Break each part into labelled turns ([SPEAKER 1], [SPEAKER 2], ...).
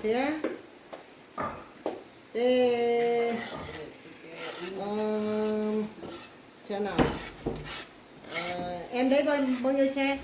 [SPEAKER 1] thế. Thế xem nào. Em đấy bao nhiêu xe?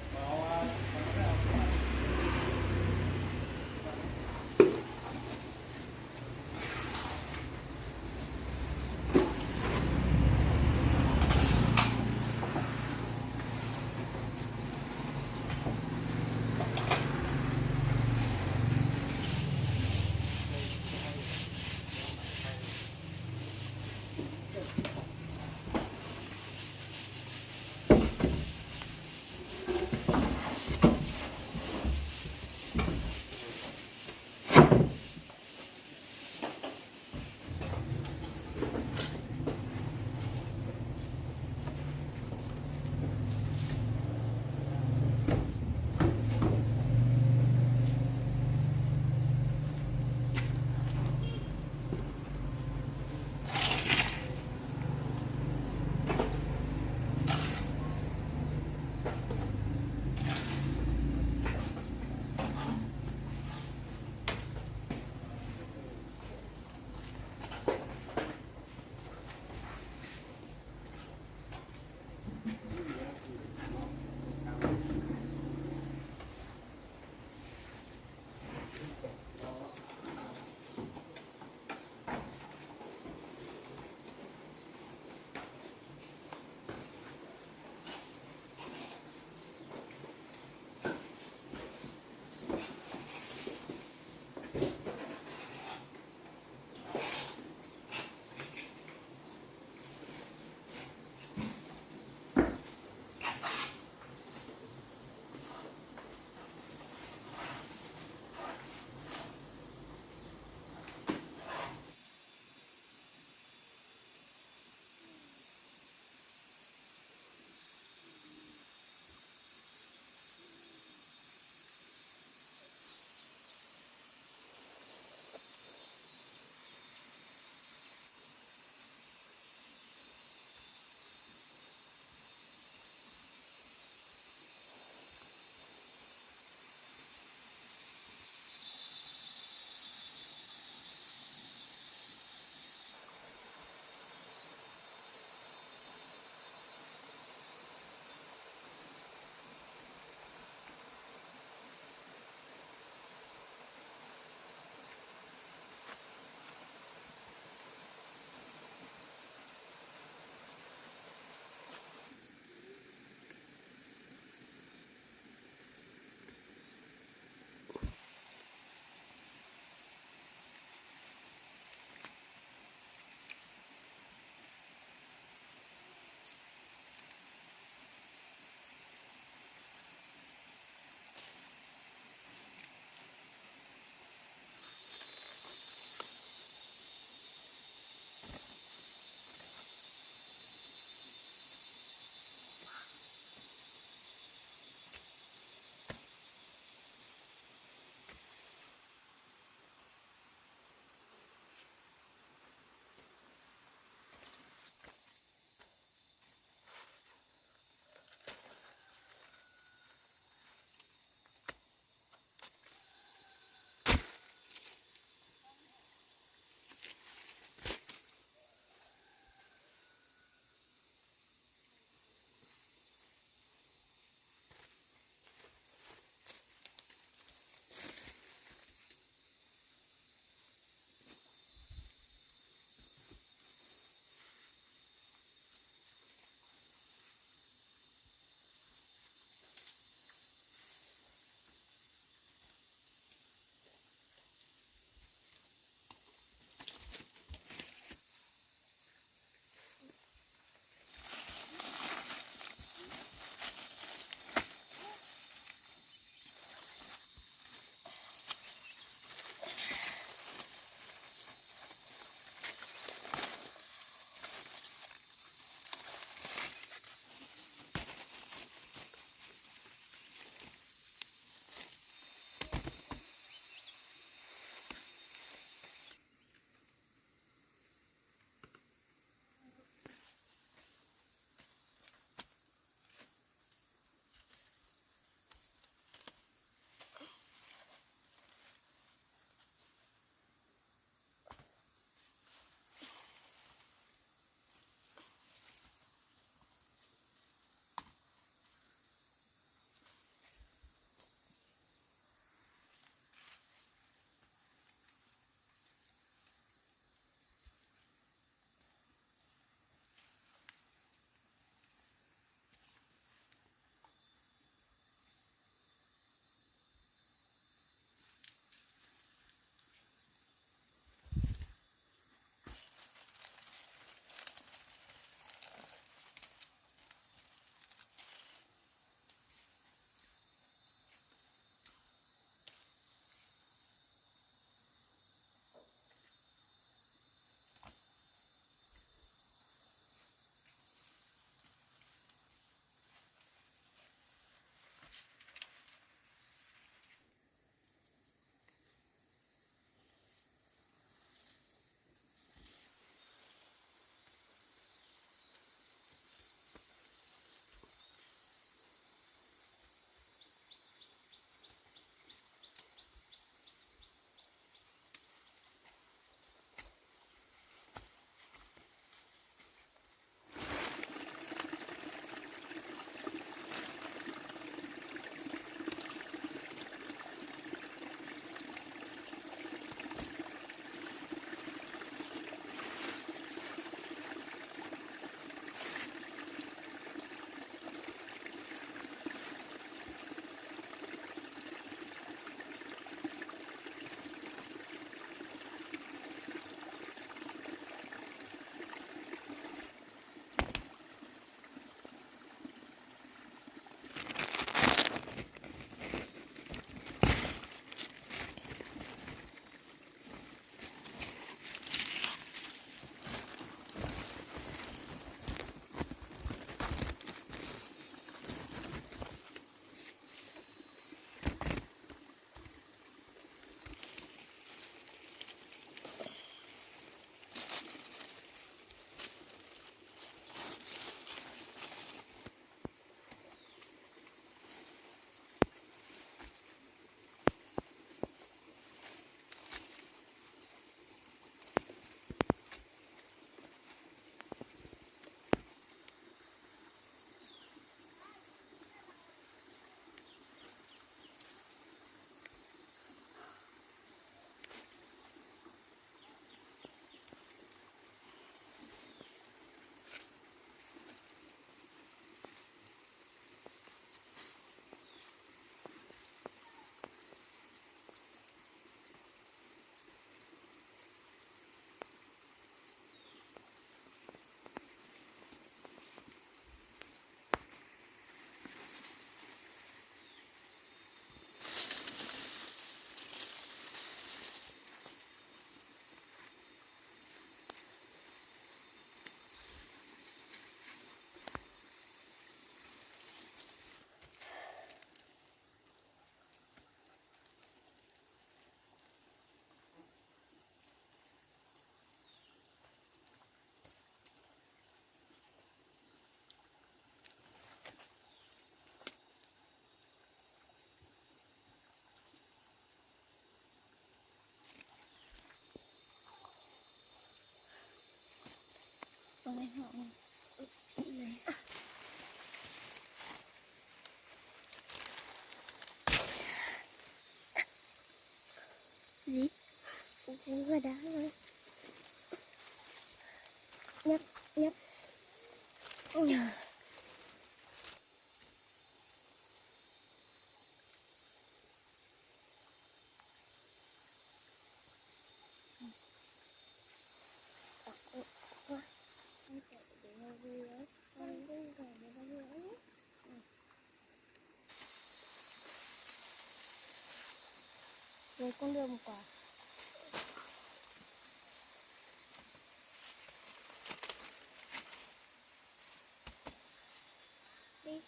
[SPEAKER 2] Ôi họ gì dính vào đá rồi nhấp nhấp rồi con đưa một quả đi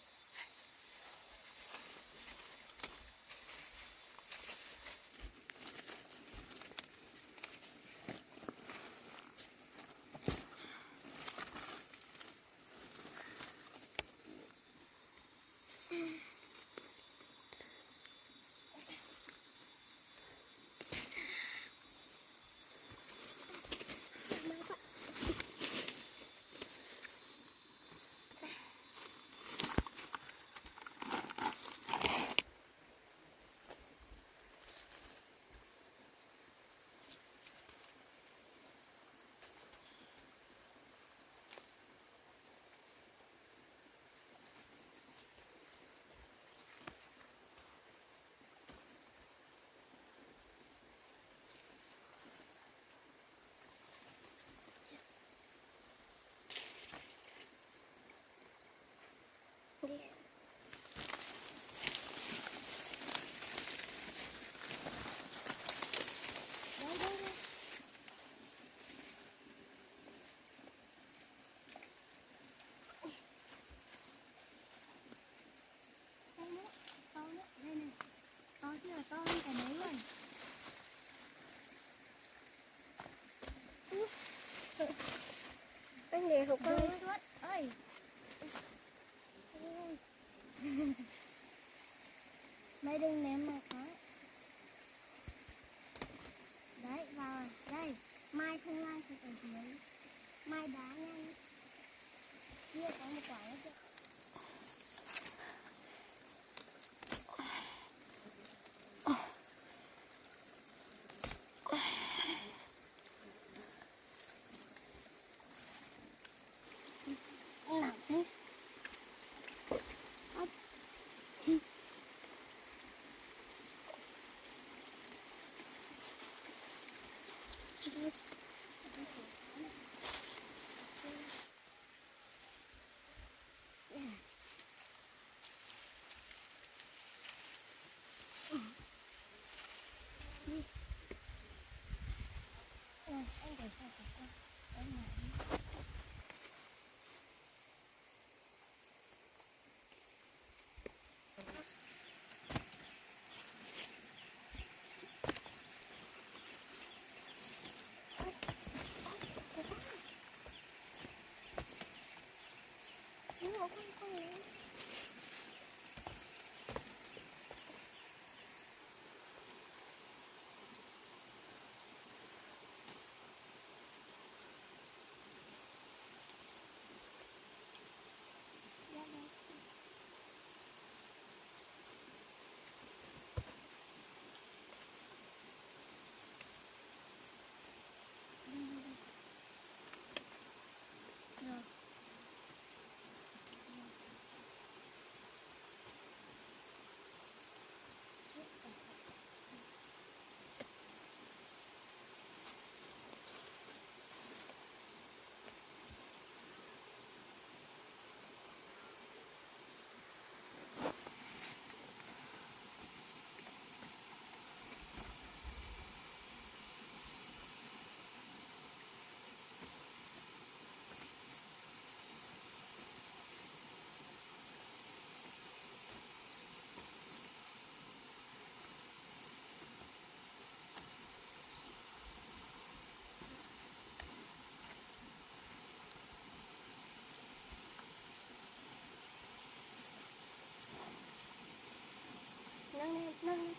[SPEAKER 2] đi đấy đấy đấy đây nữa to nữa đây này to chứ là to hơn cả đấy rồi anh để học con tuốt ơi mấy đừng ném mà có đấy vào rồi đây mai không lai thì ở dưới mai đá ngay kia có một quả nữa kìa nào chứ anh để sao cả con anh này con này rồi nâng lên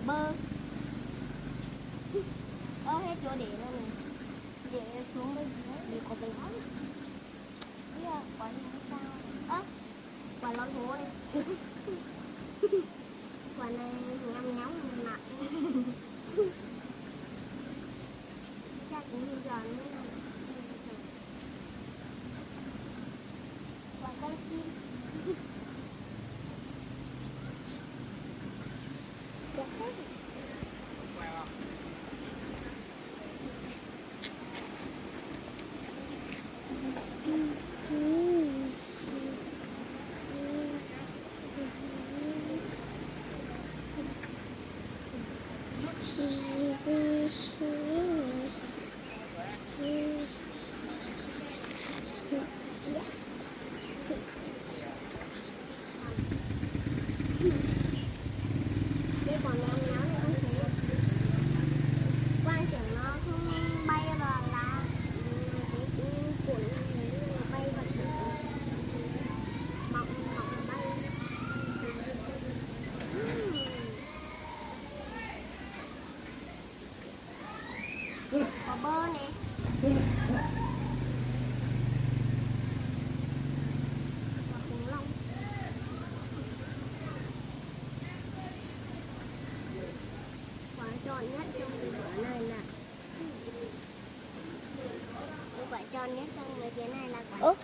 [SPEAKER 2] bơ. Hết chỗ để đâu này. Để xuống bên dưới để có cái lắm. Bây giờ quả này sao? Quả lon hố này. Quả này nhắm nhắm nặng. Chắc cũng như giờ nữa. Quả con chim. Cái còn em nháo này không thấy quan tưởng nó không bay vào lá cái cuộn bay vào mỏng mỏng bay. Có bơ này. Và khủng long. Quả tròn nhất trong bữa này là quả tròn nhất trong mấy cái này là quả.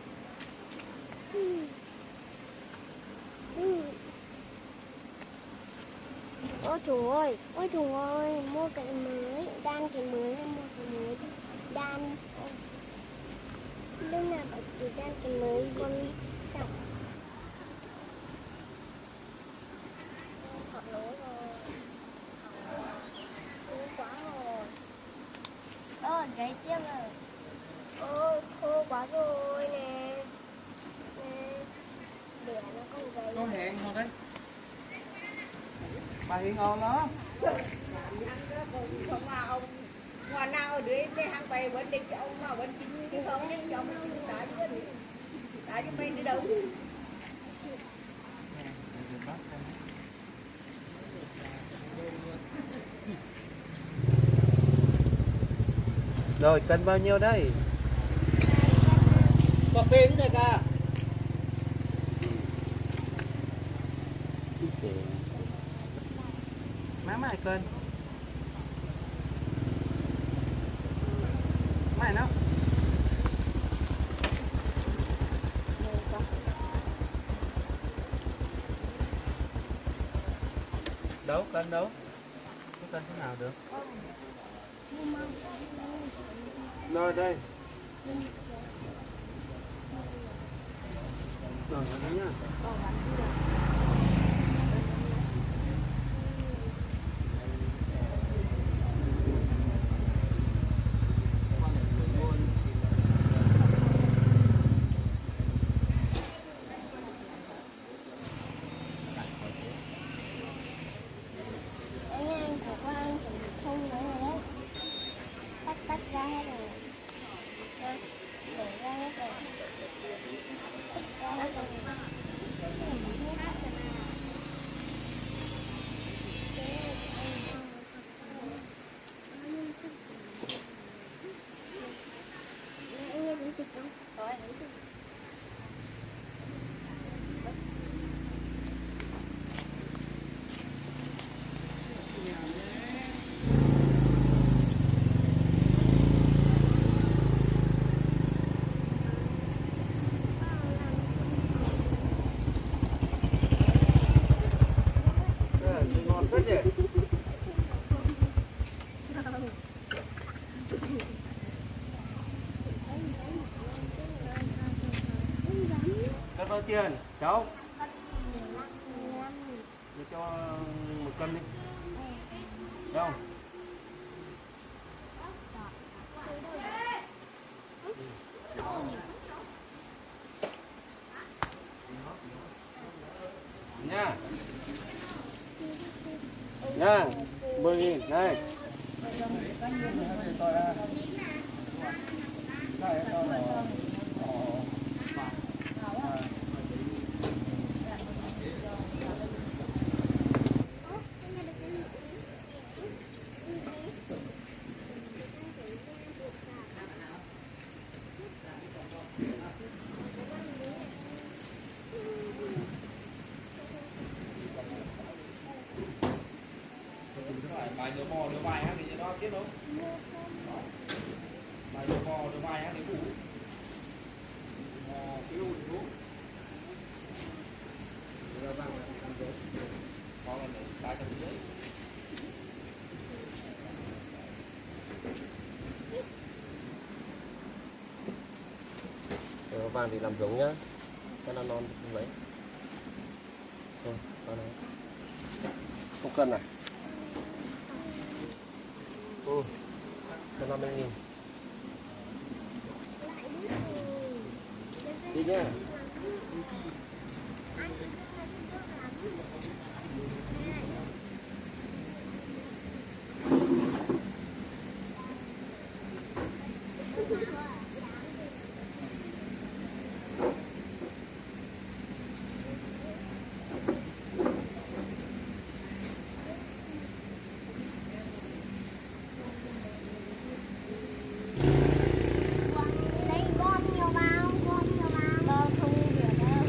[SPEAKER 2] Ôi trời ơi, mua cái mới, đan cái mới, mua cái mới, đan. Lúc nào bảo chỉ đan cái mới con sọc. Thật lố rồi. Quá rồi. Cái tiếp rồi. Khô quá rồi nè. Để nó không gầy.
[SPEAKER 3] Có hẹn không đấy? Bà hiện ngon lắm.
[SPEAKER 1] Không mà ông ngoài nào đứa cái hàng bè vẫn đi cho ông mà vẫn chính cái không nhưng cho ông đã cho mày đi đâu.
[SPEAKER 3] Rồi cân bao nhiêu đây? Có phim rồi cả. Má mày cân. Mày nó. Đâu cân đâu? Có cân thế nào được? Rồi đây. Rồi đây nhá.
[SPEAKER 2] Tách ra hết rồi. Để ra hết rồi. Tách ra hết rồi.
[SPEAKER 3] Ngon quá nhỉ. Cân bao tiền cháu? Để cho 1 cân đi. Đâu? Nha. Nha. 10.000 đây. bài nửa bò nửa bài hát thì cho nó tiếp đâu. Bài nửa bò nửa bài hát thì cũ. Cái lùi cũ. Rồi bằng con là 300 dưới. Vàng thì làm giống nhá, cái nó non không lấy. Thôi, con này không cân à? Cho 50.000. Đi nhá.
[SPEAKER 2] Đây gom nhiều vào, con không được đâu.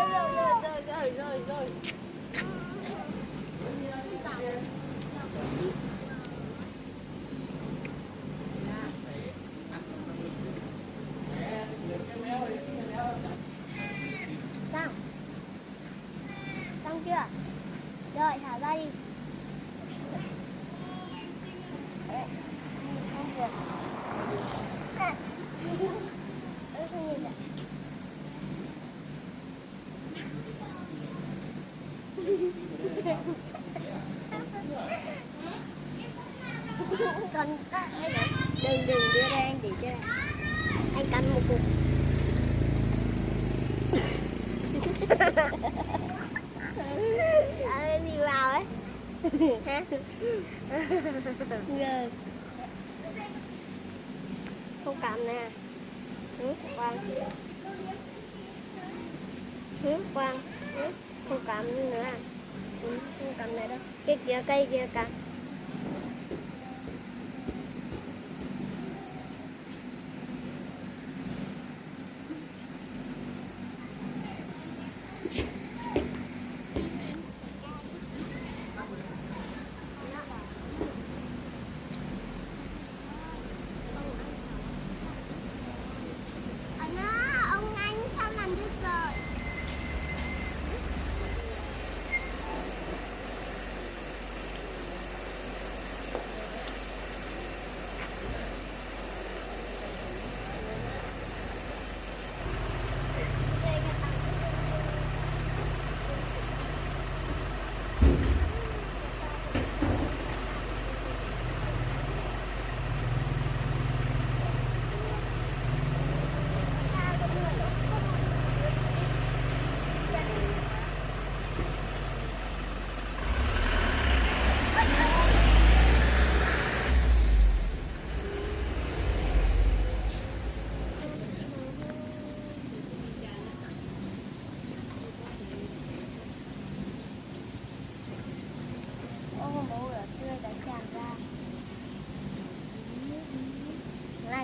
[SPEAKER 2] Rồi. Thôi anh ơi, anh cho. Rồi. Xong. Xong chưa? Rồi, thả ra đi. Không được. Không nhìn được. Con đừng đưa ra anh để cho anh cắn một cục. Đi vào ấy. Hả? Không cầm nè. Quang. Quang. Không cầm nữa. Không cầm này đâu. Cái kia cây kia cầm. Ông anh sao làm đứt rồi?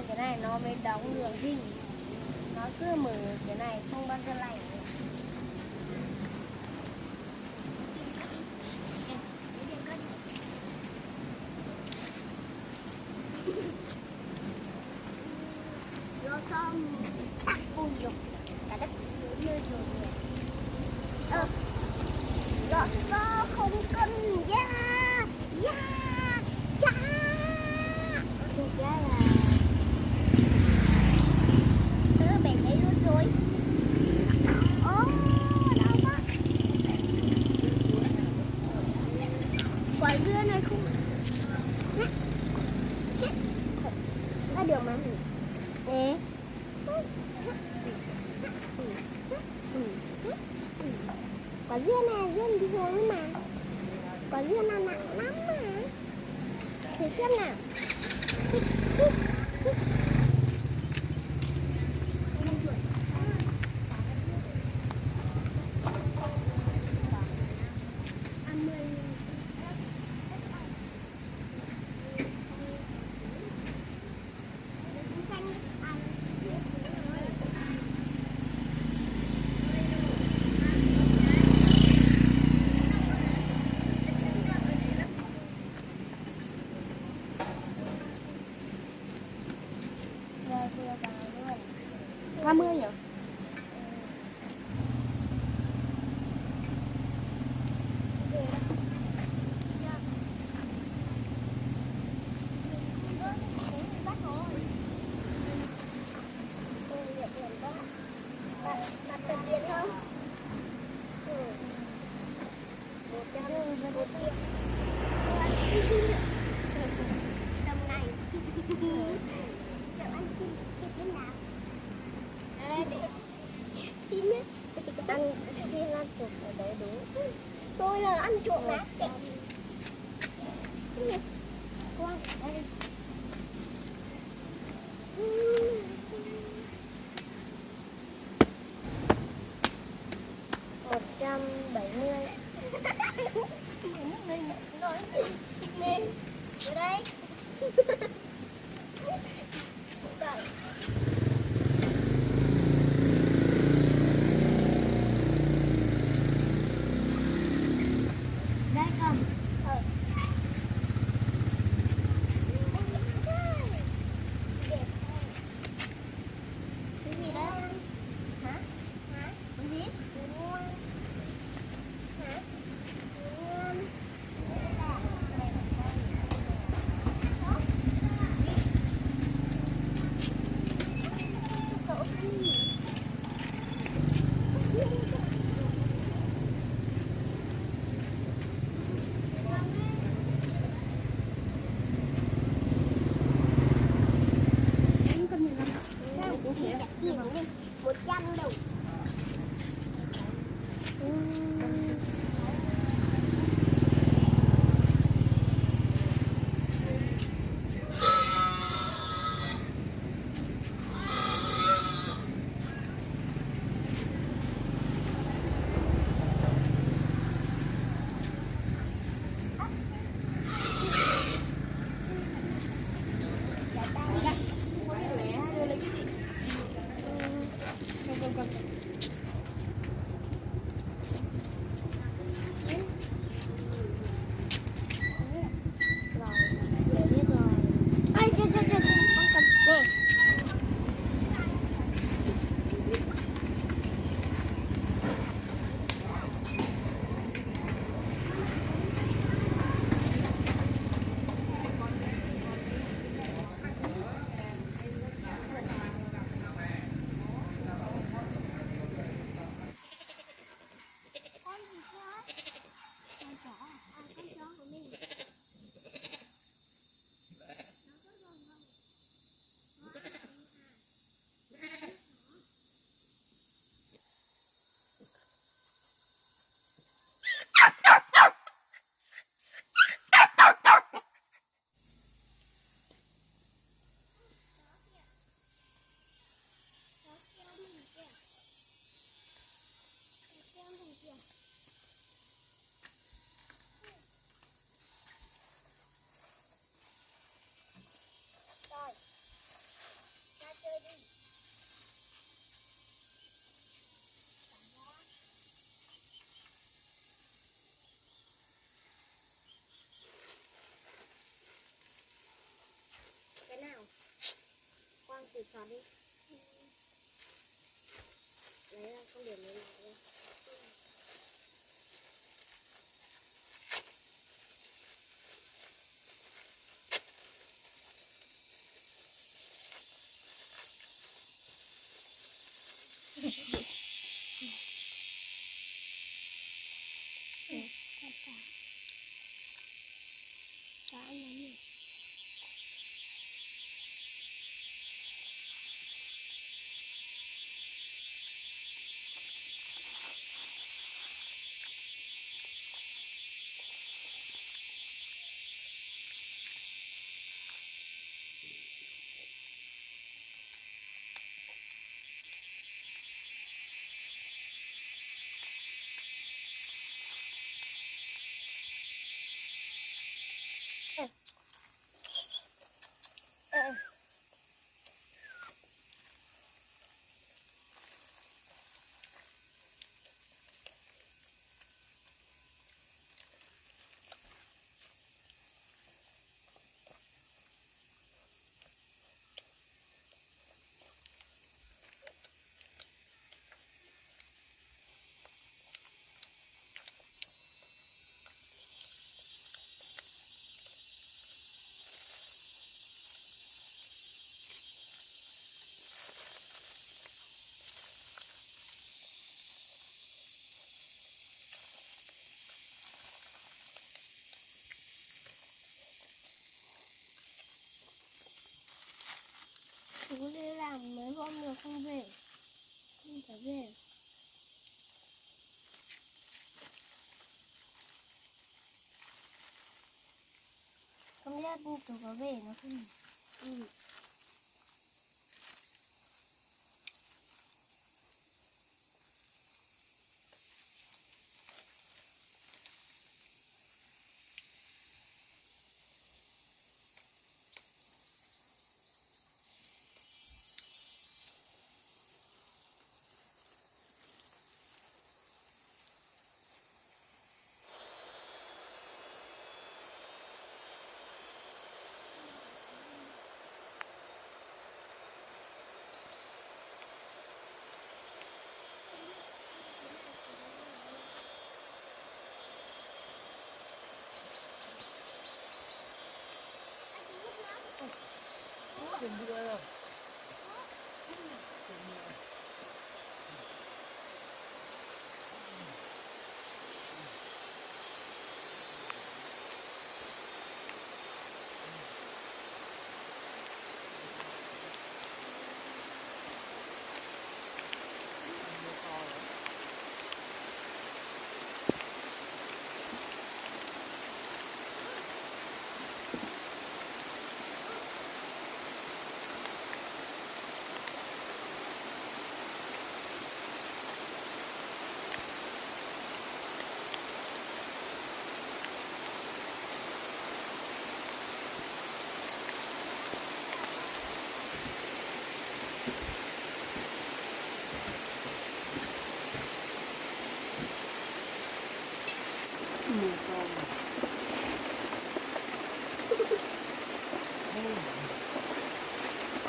[SPEAKER 2] Cái này nó mới đóng đường hình, nó cứ mở cái này không bao giờ lạnh. Nó xong tắt ui dục cả đất như rồi nè. Nó so không cân da. này không ra được mà nè quả dưa này dưa bình thường mà quả dưa nào nặng lắm mà thử xem nào
[SPEAKER 4] ba mươi nhỉ?
[SPEAKER 2] Đặt tiền tiền không? Một trăm tầm này chợ ăn xin thế nào? Xin á ăn xin ăn chuột ở đấy đúng tôi là ăn chuột nát chị quang đây 170 nước lên rồi lên ở đây đây đây cầm cái gì đấy hả hả cái gì Chặt chìm đi 100 đồng ai chơi chơi chơi con cầm nè cái nào quang thử xoắn đi lấy ra con điểm lấy lại đây cả anh này chú đi làm mấy hôm rồi không về, không phải về. Không biết chú có về nó không? Ừ.
[SPEAKER 3] Tiền đưa rồi.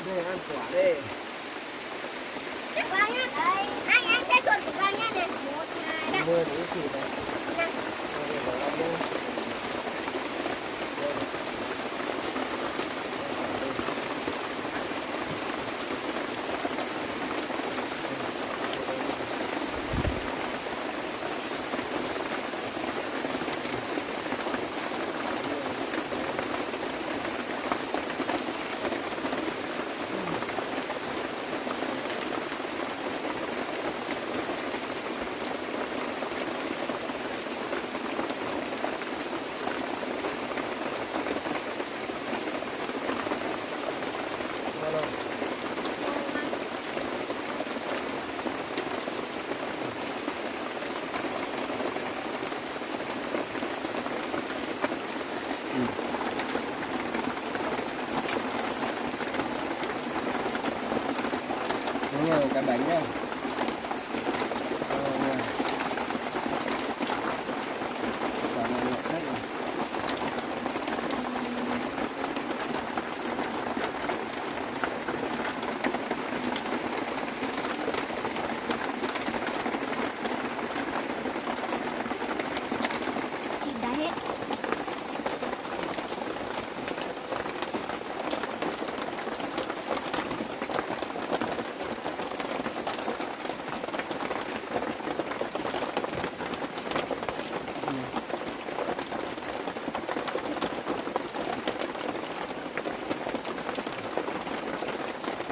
[SPEAKER 3] Đây ăn quả đây.
[SPEAKER 2] Ba nhá. Đây, anh cái chuột của ba nhá này. 1, 2, 3.
[SPEAKER 3] Mưa thì chỉ này.
[SPEAKER 2] Năm.
[SPEAKER 3] Đây là nó mưa. Nha, cả bánh nha. Quả này ngọt hết rồi.
[SPEAKER 2] Thịt đã hết.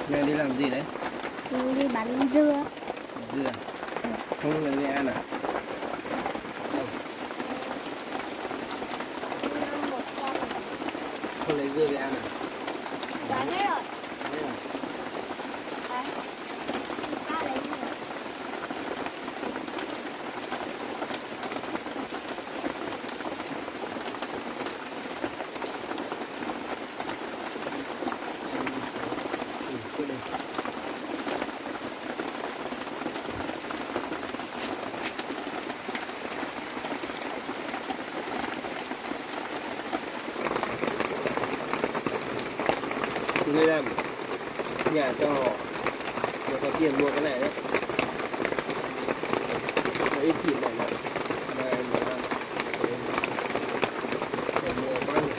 [SPEAKER 3] Mẹ đi làm gì đấy?
[SPEAKER 2] Mình đi bán dưa.
[SPEAKER 3] Dưa. Không lấy về ăn à?
[SPEAKER 2] Một con.
[SPEAKER 3] Không lấy dưa về ăn à?
[SPEAKER 2] Bán hết rồi.
[SPEAKER 3] Thế à?
[SPEAKER 2] Đấy. Ta lấy gì rồi?
[SPEAKER 3] Ừ, cứ đi. Người làm nhà cho họ để có tiền mua cái này đấy. Nó ít thịt này này mà ăn để mua bao nhiêu.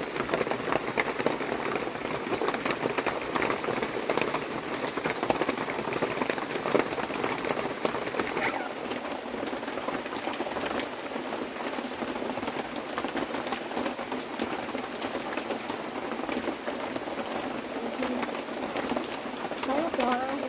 [SPEAKER 2] Nấu cho ăn.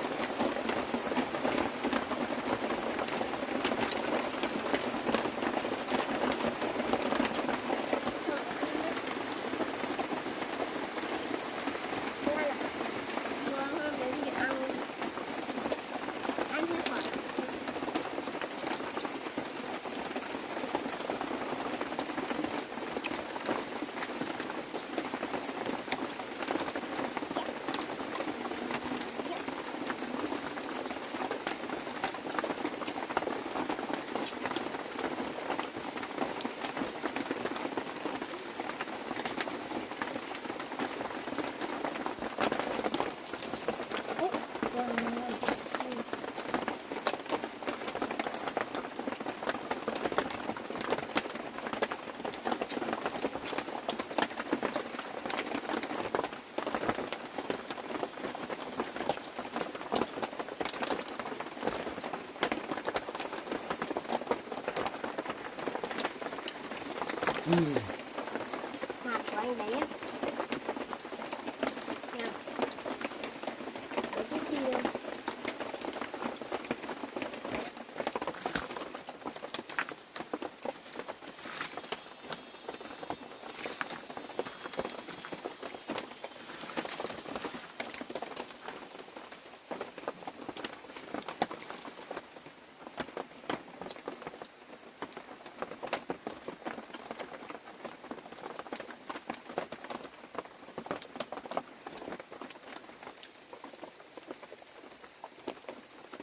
[SPEAKER 2] Ăn hết rồi. Hạt của anh đấy á. Nè. Để cái kia.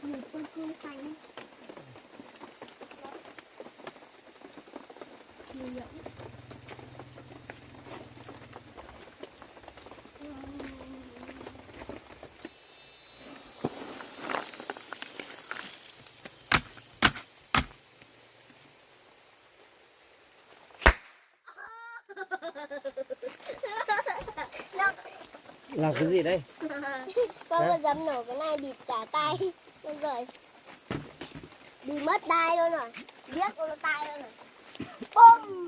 [SPEAKER 2] Một con cua xanh. Nhiều nhẫn.
[SPEAKER 3] Làm cái gì đây?
[SPEAKER 2] Con có dám nổ cái này bịt cả tay luôn rồi. Bị mất tay luôn rồi. Biết con tay luôn rồi. Bum.